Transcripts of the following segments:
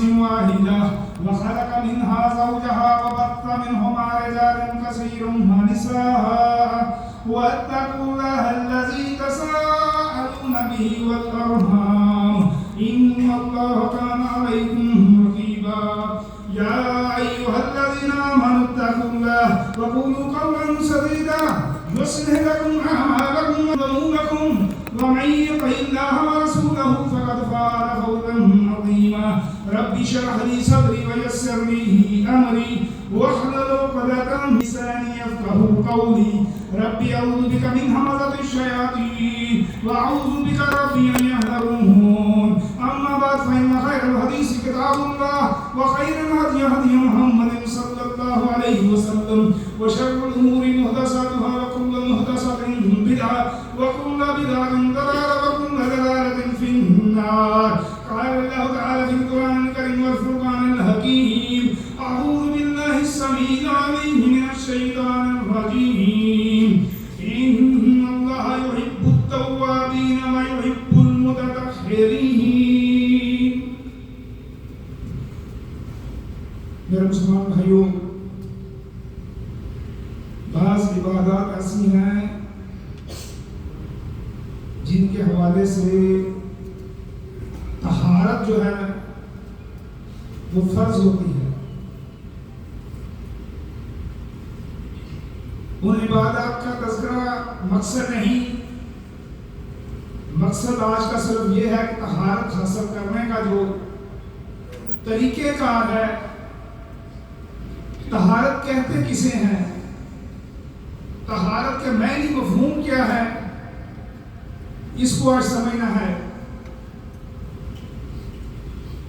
واحدة وخلق منها زوجها وبث منهما رجالا كثيرا ونساء واتقوا الله الذي تساءلون به والأرحام إن الله كان عليكم رقيبا يا أيها الذين آمنوا اتقوا الله وقولوا قولا سديدا يصلح لكم أعمالكم وذنوبكم ومن يطع الله ورسوله فقد فاز فوزا عظيما رب اشرح لي صدري ويسر لي أمري واحلل عقدة من لساني يفقهوا قولي ربي أعوذ بك من همزة الشياطين وأعوذ بك ربي أن يحضرون أما بعد فإن خير الحديث كتاب الله وخير الهدي هدي محمد صلى الله عليه وسلم وشر الأمور محدثاتها وكل محدثة بدعة وكل بدعة ضلالة وكل ضلالة في النار قال الله تعالى في القرآن الكريم والفرقان الحكيم أعوذ بالله السميع العليم من الشيطان الرجيم إن الله يحب التوابين ويحب المتطهرين میرے مسلمان بھائیوں بعض عبادات ایسی ہیں جن کے حوالے سے طہارت جو ہے وہ فرض ہوتی ہے. ان عبادات کا تذکرہ مقصد نہیں، مقصد آج کا صرف یہ ہے کہ طہارت حاصل کرنے کا جو طریقہ کار ہے، طہارت کہتے کسے ہیں، طہارت کے معنی مفہوم کیا ہے، اس کو آج سمجھنا ہے.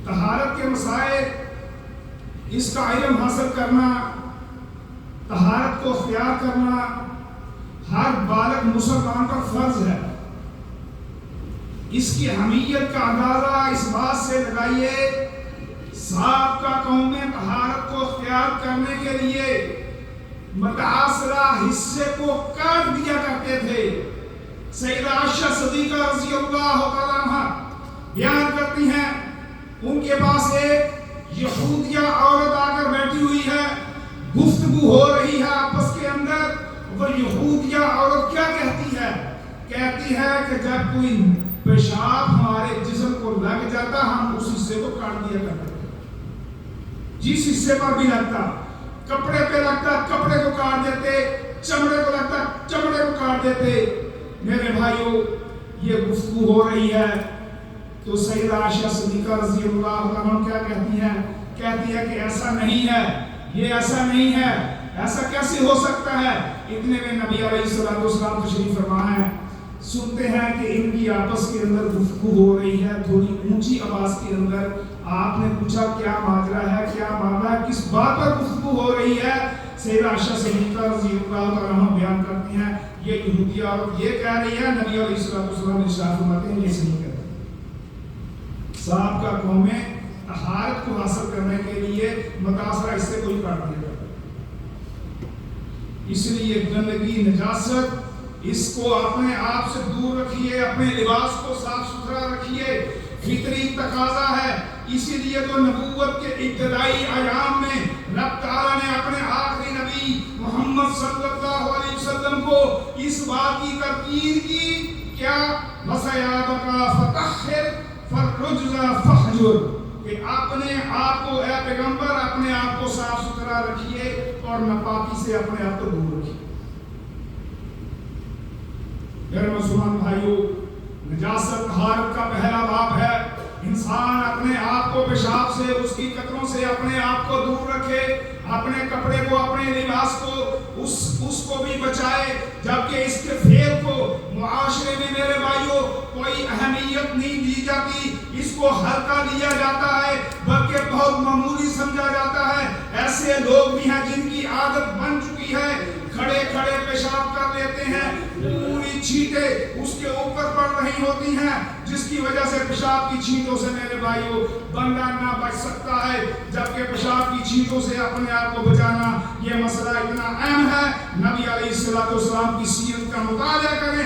طہارت کے مسائل، اس کا علم حاصل کرنا، طہارت کو اختیار کرنا ہر بالغ مسلمان پر فرض ہے. اس کی اہمیت کا اندازہ اس بات سے لگائیے، سابقہ قومیں طہارت کو اختیار کرنے کے لیے متعاصرہ حصے کو کاٹ دیا کرتے تھے. سیدہ عائشہ صدیقہ رضی اللہ تعالیٰ عنہ بیان کرتی ہیں، ان کے پاس ایک یہودیہ عورت آ کر بیٹھی ہوئی ہے، گفتگو ہو رہی ہے آپس کے اندر. وہ یہودیہ عورت کیا کہتی ہے؟ کہتی ہے کہ جب کوئی پیشاب ہمارے جسم کو لگ جاتا ہم اس حصے کو کاٹ دیا کرتے تھے. جس حصے پر بھی لگتا، کپڑے پہ لگتا کپڑے کو کاٹ دیتے، چمڑے کو لگتا چمڑے کو کاٹ دیتے. میرے بھائیوں، یہ گفتگو ہو رہی ہے تو سیدہ عائشہ صدیقہ رضی اللہ عنہ کیا کہتی ہیں؟ کہتی ہے کہ ایسا نہیں ہے، یہ ایسا نہیں ہے، ایسا کیسے ہو سکتا ہے؟ اتنے میں نبی علیہ السلام تشریف فرما ہے. سنتے ہیں کہ ان کی آپس کے اندر گفتگو ہو رہی ہے تھوڑی اونچی آواز کے اندر. آپ نے پوچھا کیا ماجرا ہے، کیا معاملہ ہے، کس بات پر گفتگو ہو رہی ہے؟ سیدہ عائشہ صدیقہ رضی اللہ عنہ بیان کرتی ہیں، یہ یہودیہ عورت یہ کہہ رہی ہے، نبی علیہ السلام ارشاد فرماتے ہیں یہ صحیح کہتے ہیں. سابقہ قومیں طہارت کو حاصل کرنے کے لیے متاثرہ حصے کو ہی کاٹ دیا کرتے. اس لیے گندگی، نجاست، اس کو اپنے آپ سے دور رکھیے، اپنے لباس کو صاف ستھرا رکھیے، فطری تقاضا ہے. اسی لیے تو نبوت کے ابتدائی ایام میں رب تعالیٰ نے اپنے آخری نبی محمد صلی اللہ علیہ وسلم کو اس بات کی تاکید کی، کیا وَثِيَابَكَ فَطَهِّرْ فَالرُّجْزَ فَاهْجُرْ، کہ اپنے آپ کو اے پیغمبر اپنے آپ کو صاف ستھرا رکھیے اور ناپاکی سے اپنے آپ کو دور رکھیے. میرے مسلمان بھائیوں، نجاست طہارت کا پہلا باب ہے. انسان اپنے آپ کو پیشاب سے، اس کی قطروں سے اپنے آپ کو دور رکھے، اپنے کپڑے کو، اپنے لباس کو، اس کو بھی بچائے. جبکہ اس کے فعل کو معاشرے میں میرے بھائیوں کوئی اہمیت نہیں دی جاتی، اس کو ہلکا لیا جاتا ہے، بلکہ بہت معمولی سمجھا جاتا ہے. ایسے لوگ بھی ہیں جن کی عادت بن چکی ہے، کھڑے کھڑے پیشاب کر لیتے ہیں، پوری چھینٹیں اس کے اوپر پڑ رہی ہوتی ہیں، جس کی وجہ سے پیشاب کی چھینٹوں سے میرے بھائیوں بندہ نہ بچ سکتا ہے. جبکہ پیشاب کی چھینٹوں سے اپنے آپ کو بچانا یہ مسئلہ اتنا اہم ہے. نبی علیہ السلام کی سیرت کا مطالعہ کریں،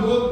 2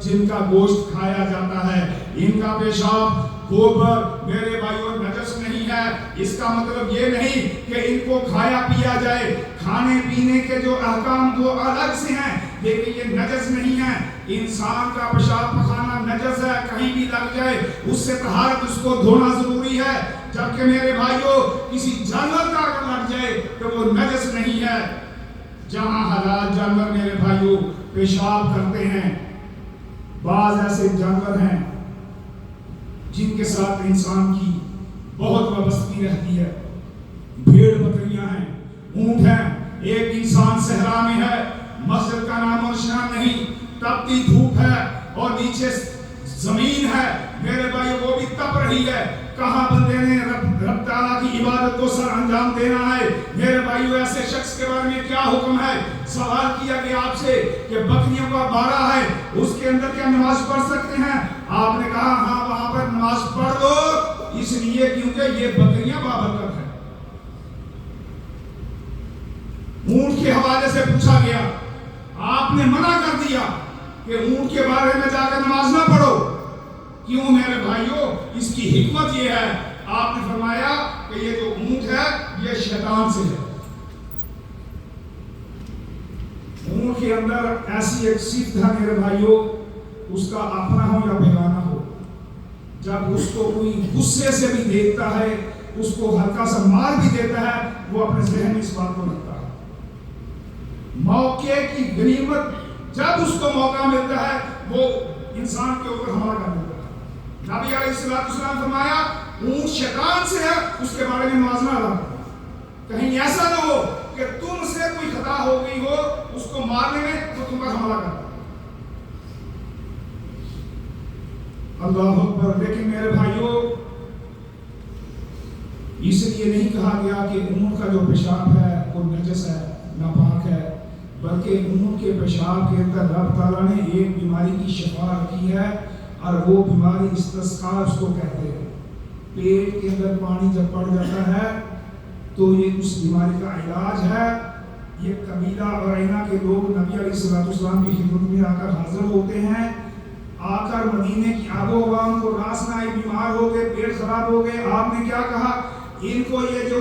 جن کا گوشت کھایا جاتا ہے، ان کا پیشاب گوبر میرے بھائیوں نجس نہیں ہے۔ اس کا مطلب یہ نہیں کہ ان کو کھایا پیا جائے، کھانے پینے کے جو احکام وہ الگ سے ہیں، لیکن یہ نجس نہیں ہے۔ انسان کا پیشاب پخانا نجس ہے، کہیں بھی لگ جائے اس سے طہارت، اس کو دھونا ضروری ہے، جبکہ میرے بھائیوں کسی جانور کا اگر لگ جائے تو وہ نجس نہیں ہے۔ جہاں حلال جانور میرے بھائیوں پیشاب کرتے ہیں، بعض ایسے جانور ہیں جن کے ساتھ انسان کی بہت وابستگی رہتی ہے، بھیڑ بکریاں ہیں، اونٹ ہیں۔ ایک انسان صحرا میں ہے، مسجد کا نام و نشان نہیں، تپتی دھوپ ہے اور نیچے زمین ہے، میرے بھائی وہ بھی تپ رہی ہے، کہاں بندے نے رب تعالیٰ کی عبادت کو سر انجام دینا ہے؟ میرے بھائیو ایسے شخص کے بارے میں کیا حکم ہے؟ سوال کیا گیا آپ سے کہ بکریوں کا بارہ ہے، اس کے اندر کیا نماز پڑھ سکتے ہیں؟ آپ نے کہا ہاں وہاں پر نماز پڑھ دو، اس لیے کیونکہ یہ بکریاں بابرکت ہیں۔ اونٹ کے حوالے سے پوچھا گیا، آپ نے منع کر دیا کہ اونٹ کے بارے میں جا کر نماز نہ پڑھو، کیوں میرے بھائیوں؟ اس کی حکمت یہ ہے، آپ نے فرمایا کہ یہ جو اونٹ ہے یہ شیطان سے ہے۔ اونٹ کے اندر ایسی ایک صفت ہے میرے بھائیوں، اس کا اپنا ہو یا بیگانہ ہو، جب اس کو کوئی غصے سے بھی دیکھتا ہے، اس کو ہلکا سا مار بھی دیتا ہے، وہ اپنے ذہن میں اس بات کو رکھتا ہے۔ موقع کی غنیمت جب اس کو موقع ملتا ہے وہ انسان کے اوپر حملہ کر دیتا ہے۔ نبی علیہ السلام فرمایا اونٹ شیطان سے ہے، اس کے بارے میں نماز نہ ادا کرو، کہیں ایسا نہ ہو کہ تم سے کوئی خطا ہو گئی ہو اس کو مارنے میں تو تم پر حملہ کرتا۔ اللہ اکبر۔ لیکن میرے بھائیوں اس لیے نہیں کہا گیا کہ اونٹ کا جو پیشاب ہے وہ نجس ہے، ناپاک ہے، بلکہ اونٹ کے پیشاب کے اندر رب تعالیٰ نے ایک بیماری کی شفا رکھی ہے، اور وہ بیماری استسقاء اس کو کہتے ہیں۔ پیٹ کے اندر پانی جب پڑ جاتا ہے تو یہ اس بیماری کا علاج ہے۔ یہ قبیلہ عرینہ کے لوگ نبی علیہ السلام کی خدمت میں آ کر حاضر ہوتے ہیں، آ کر مدینے کی آب و ہوا ان کو راس نہ آئی، بیمار ہو گئے، پیٹ خراب ہو گئے۔ آپ نے کیا کہا؟ ان کو یہ جو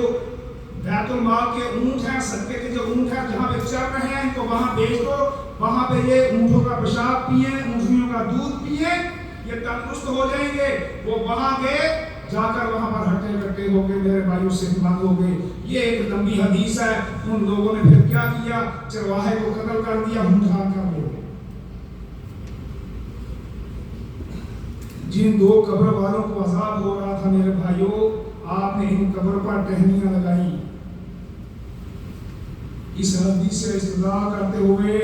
بیت المال کے اونٹ ہیں، صدقے کے جو اونٹ ہیں جہاں پہ چر رہے ہیں، ان کو وہاں بھیج دو، وہاں پہ یہ اونٹوں کا پیشاب پیئیں، اونٹنیوں کا دودھ پیئیں، یہ تندرست ہو جائیں گے۔ وہ وہاں گئے، جا کر وہاں پر ہٹے کٹے ہو گئے، میرے بھائیوں سے بند ہو گئے۔ یہ ایک لمبی حدیث ہے۔ ان لوگوں نے پھر کیا کیا؟ چرواہے کو قتل کر دیا، ہونٹھان کر دیا۔ جن دو قبر والوں کو عذاب ہو رہا تھا میرے بھائیوں، آپ نے ان قبر پر ٹہنیاں لگائی۔ اس حدیث سے استدلال کرتے ہوئے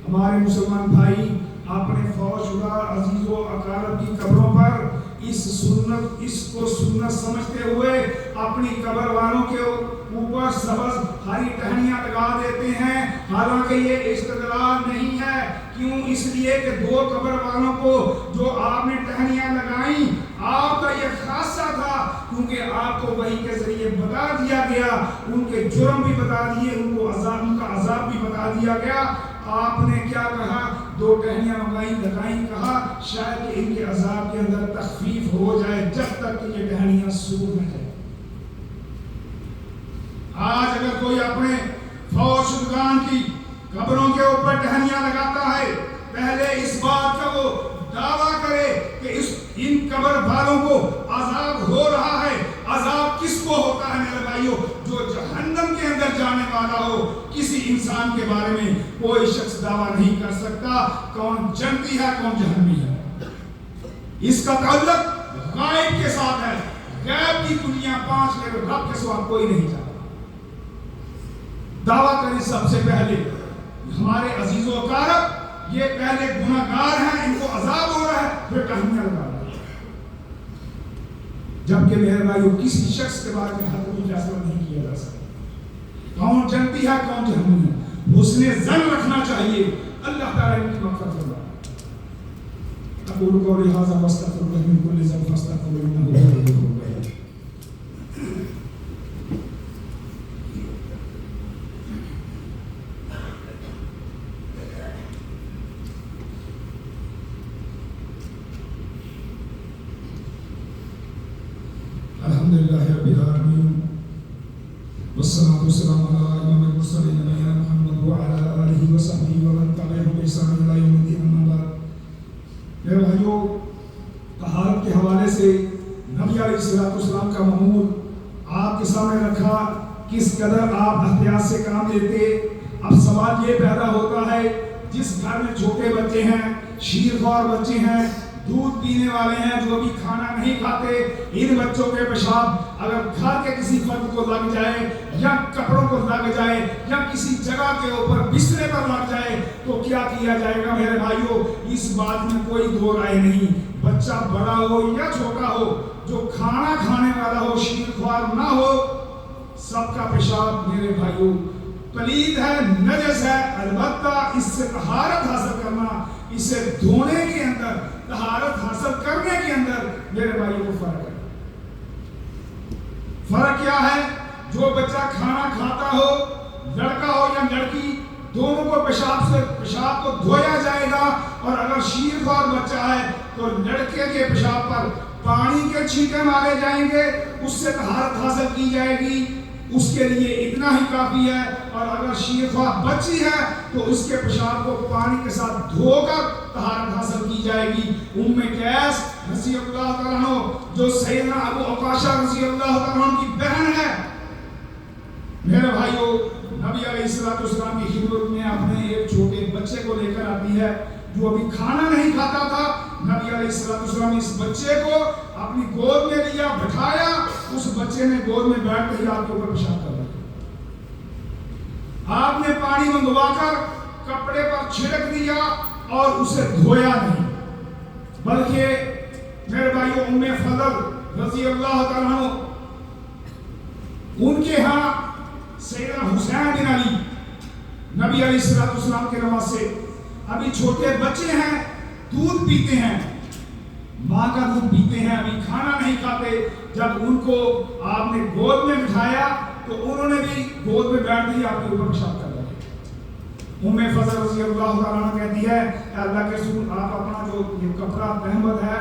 ہمارے مسلمان بھائی اپنے فوت شدہ عزیز و اقارب کی قبروں پر اس کو سنت سمجھتے ہوئے اپنی قبر والوں کے اوپر سبز ہری ٹہنیاں لگا دیتے ہیں، حالانکہ یہ استدلال نہیں ہے۔ کیوں؟ اس لیے کہ دو قبر والوں کو جو آپ نے ٹہنیاں لگائیں، آپ کا یہ خاصہ تھا، کیونکہ آپ کو وحی کے ذریعے بتا دیا گیا، ان کے جرم بھی بتا دیے، ان کا عذاب بھی بتا دیا گیا۔ آپ نے کیا کہا؟ دو ٹہنیاں لگائیں، کہا شاید کہ ان کے عذاب کے اندر تخفیف ہو جائے، جب تک کہ یہ ٹہنیاں سور نہ جائے۔ آج اگر کوئی اپنے فوت شدگان کی قبروں کے اوپر ٹہنیاں لگاتا ہے، پہلے اس بات کا وہ دعویٰ کرے کہ ان قبر والوں کو عذاب ہو رہا ہے۔ عذاب کس کو ہوتا ہے میرے بھائیوں؟ جو جہنم کے اندر جانے والا ہو۔ کسی انسان کے بارے میں کوئی شخص دعویٰ نہیں کر سکتا کون جنتی ہے کون جہنمی ہے۔ اس کا تعلق غائب کے ساتھ ہے۔ غیب کی دنیا پانچ میں رب کے سوا کوئی نہیں جانتا۔ دعویٰ کریں سب سے پہلے ہمارے عزیز و اقارب یہ پہلے گناہگار ہیں، ان کو عذاب ہو رہا ہے، پھر ٹہنیاں لگا رہا ہے۔ جبکہ میرے بھائیوں کسی شخص کے بارے میں حتمی فیصلہ نہیں کیا جا سکتا کون جنتی ہے کون جہنمی ہے۔ حسن ظن رکھنا چاہیے۔ اللہ تعالیٰ ان کی مغفرت فرمائے۔ اقول قولی ھذا واستغفر اللہ من کل ذنب فاستغفروہ انہ ھو الغفور الرحیم۔ الحمدللہ رب العالمین والصلاة والسلام علی امام المرسلین نبینا محمد وعلی آلہ وصحبہ ومن تبعہم بإحسان الی یوم الدین اما بعد۔ میرے بھائیو، طہارت کے حوالے سے نبی علیہ السلام کا معمول آپ کے سامنے رکھا، کس قدر آپ احتیاط سے کام لیتے۔ اب سوال یہ پیدا ہوتا ہے، جس گھر میں چھوٹے بچے ہیں، شیرخوار بچے ہیں، دودھ پینے والے ہیں، جو ابھی کھانا نہیں کھاتے، ان بچوں کے پیشاب اگر گھر کے کسی فرد کو لگ جائے یا کپڑوں کو لگ جائے یا کسی جگہ کے اوپر بسترے پر لگ جائے تو کیا کیا جائے گا؟ میرے بھائیو، اس بات میں کوئی دو رائے نہیں، بچہ بڑا ہو یا چھوٹا ہو، جو کھانا کھانے والا ہو، شیرخوار نہ ہو، سب کا پیشاب میرے بھائیو پلید ہے، نجس ہے۔ البتہ اس سے طہارت حاصل کرنا، اسے دھونے کے اندر، طہارت حاصل کرنے کے اندر میرے بھائیو کو فرق ہے۔ فرق کیا ہے؟ جو بچہ کھانا کھاتا ہو، لڑکا ہو یا لڑکی، دونوں کو پیشاب کو دھویا جائے گا، اور اگر شیرخوار بچہ ہے تو لڑکے کے پیشاب پر پانی کے چھینٹے مارے جائیں گے، اس سے طہارت حاصل کی جائے گی، اس کے لیے اتنا ہی کافی ہے۔ اور اگر شیرخوار بچی ہے تو اس کے پیشاب کو پانی کے ساتھ دھو کر طہارت حاصل کی جائے گی۔ ام قیس رضی اللہ تعالیٰ عنہ، جو سیدنا ابو عکاشہ رضی اللہ تعالیٰ عنہ کی بہن ہے، میرے بھائیو نبی علیہ السلام کی خدمت میں اپنے ایک چھوٹے بچے کو لے کر آتی ہے جو ابھی کھانا نہیں کھاتا تھا۔ نبی علیہ السلام نے اس بچے کو اپنی گود میں لیا، بٹھایا، اس بچے نے گود میں بیٹھتے ہی آپ کے اوپر پیشاب کر دیا۔ آپ نے پانی منگوا کر کپڑے پر چھڑک دیا اور اسے دھویا نہیں، بلکہ میرے بھائیو ام فضل رضی اللہ تعالیٰ عنہ، ان کے ہاں سیدنا حسین بن علی نبی علیہ السلام کے نواز سے، ابھی چھوٹے بچے ہیں، دودھ پیتے ہیں، ماں کا دودھ پیتے ہیں، ابھی کھانا نہیں کھاتے۔ جب ان کو آپ نے گود میں بٹھایا تو انہوں نے بھی گود میں بیٹھ دی، آپ کے اوپر پیشاب کر دیا۔ ام فضل رضی اللہ تعالیٰ عنہ کہتی ہے کہ اللہ کے رسول، آپ اپنا جو یہ کپڑا تہمت ہے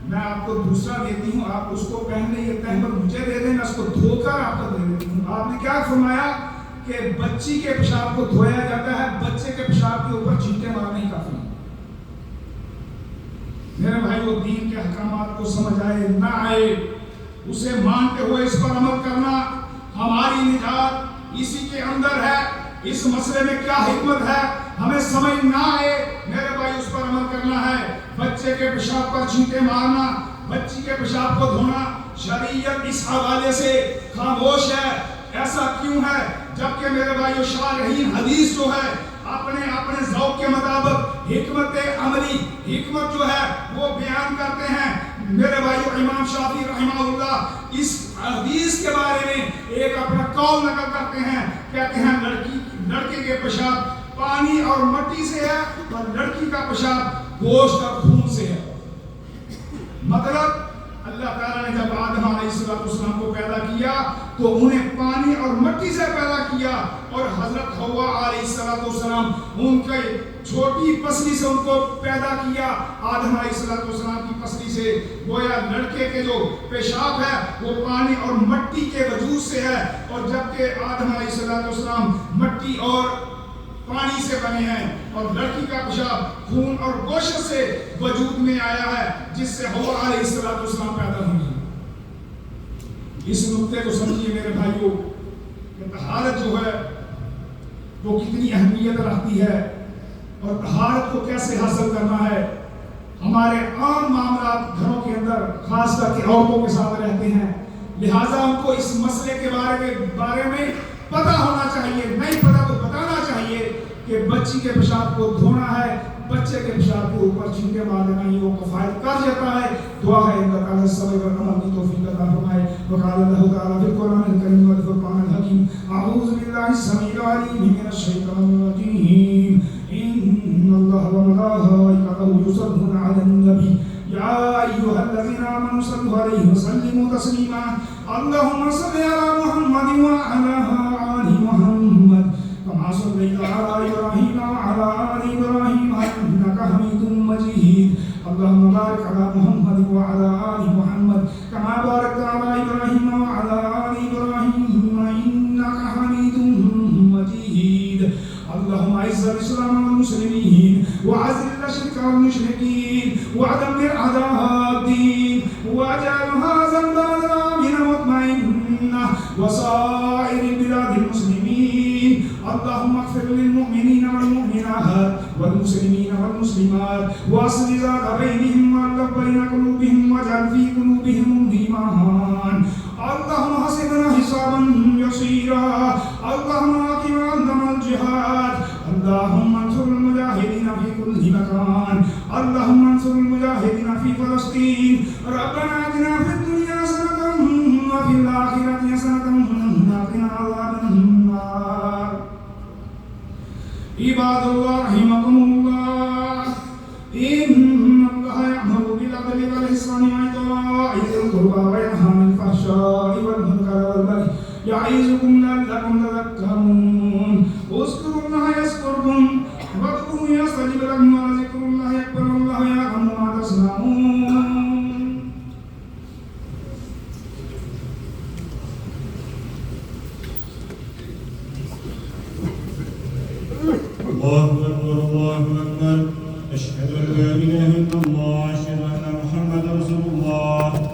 میں آپ کو دوسرا دیتی ہوں، آپ اس کو پہن لیں، یہ تہمت مجھے دے دیں، میں اس کو دھو کر آپ کو دے دیتی ہوں۔ آپ نے کیا فرمایا کہ بچی کے پیشاب کو دھویا جاتا ہے، بچے کے پیشاب کے اوپر چھینٹے مارنے ہی کافی۔ میرے بھائیو، دین کے احکامات کو سمجھ آئے نہ آئے، اسے مانتے ہوئے اس پر عمل کرنا ہماری نجات اسی کے اندر ہے۔ اس مسئلے میں کیا حکمت ہے ہمیں سمجھ نہ آئے، میرے بھائی اس پر عمل کرنا ہے۔ بچے کے پیشاب پر چھینٹے مارنا، بچی کے پیشاب کو دھونا، شریعت اس حوالے سے خاموش ہے۔ ایسا کیوں ہے؟ جبکہ میرے بھائیو شارحین حدیث جو ہے اپنے ذوق کے مطابق حکمت عملی، حکمت جو ہے وہ بیان کرتے ہیں۔ میرے بھائیو امام شافعی رحمہ اللہ اس حدیث کے بارے میں ایک اپنا قول نقل کرتے ہیں، کہتے ہیں لڑکے کے پیشاب پانی اور مٹی سے ہے اور لڑکی کا پیشاب گوشت اور خون سے ہے۔ مطلب اللہ تعالیٰ نے جب آدم علیہ السلام کو پیدا کیا تو انہیں پانی اور مٹی سے پیدا کیا، اور حضرت حوا علیہ السلام ان کے چھوٹی پسلی سے ان کو پیدا کیا۔ آدم علیہ السلام کی پسلی سے گویا لڑکے کے جو پیشاب ہے وہ پانی اور مٹی کے وجود سے ہے، اور جبکہ آدم علیہ السلام مٹی اور پانی سے بنے ہیں، اور لڑکی کا پیشاب خون اور گوشت سے وجود میں آیا ہے، جس سے حوا علیہ السلام پیدا ہوئی۔ اس نقطے کو سمجھیے میرے بھائیوں کہ طہارت جو ہے وہ کتنی اہمیت رکھتی ہے، اور طہارت کو کیسے حاصل کرنا ہے۔ ہمارے عام معاملات گھروں کے اندر خاص کر کے عورتوں کے ساتھ رہتے ہیں، لہٰذا ان کو اس مسئلے کے بارے میں پتہ ہونا چاہیے، نہیں پتہ تو بتانا چاہیے کہ بچی کے پیشاب کو دھونا ہے، بچے کے پیشاب کے اوپر چھینٹے مار دینا یہ وہ کفایت کر جاتا ہے۔ دعا ہے اللہ تعالیٰ سب پر عمل کی توفیق عطا فرمائے۔ وقال اللہ تعالیٰ فی القرآن الکریم والفرقان الحکیم، اعوذ باللہ السمیع العلیم من الشیطان الرجیم، ان اللہ وملائکتہ یصلون علی النبی یا ایھا الذین آمنوا صلوا علیہ وسلموا تسلیما، اللہم صل علی محمد وعلی آل محمد كما صليت على إبراهيم وعلى آل إبراهيم إنك حميد مجيد، اللهم بارك على محمد وعلى آل محمد كما باركت على إبراهيم والمشركين ودمر أعداء الدين واجعل هذا البلد آمنا مطمئنا وسائر بلاد المسلمين. اللهم اغفر للمؤمنين والمؤمنات والمسلمين والمسلمات واصل ذات بينهم والف بين قلوبهم واجعل في قلوبهم الإيمان. اللهم حسبنا حسابا يسيرا. اللهم اقم عندنا الجهاد. اللهم انصر المجاهدين في كل مكان. اللهم انصر المجاهدين في فلسطين. ربنا اتنا في الدنيا حسنة وفي الآخرة حسنة وقنا عذاب النار. عباد الله رحمكم الله، إن الله يأمر بالعدل والإحسان وإيتاء ذي القربى وينهى عن الفحشاء والمنكر والبغي يعظكم لعلكم تذكرون. اذكروا الله يذكركم وادعوه يستجب لكم ولذكر الله أكبر والله يعلم ما تصنعون. الله أكبر الله أكبر. أشهد أن لا إله إلا الله، أشهد أن محمدا رسول الله.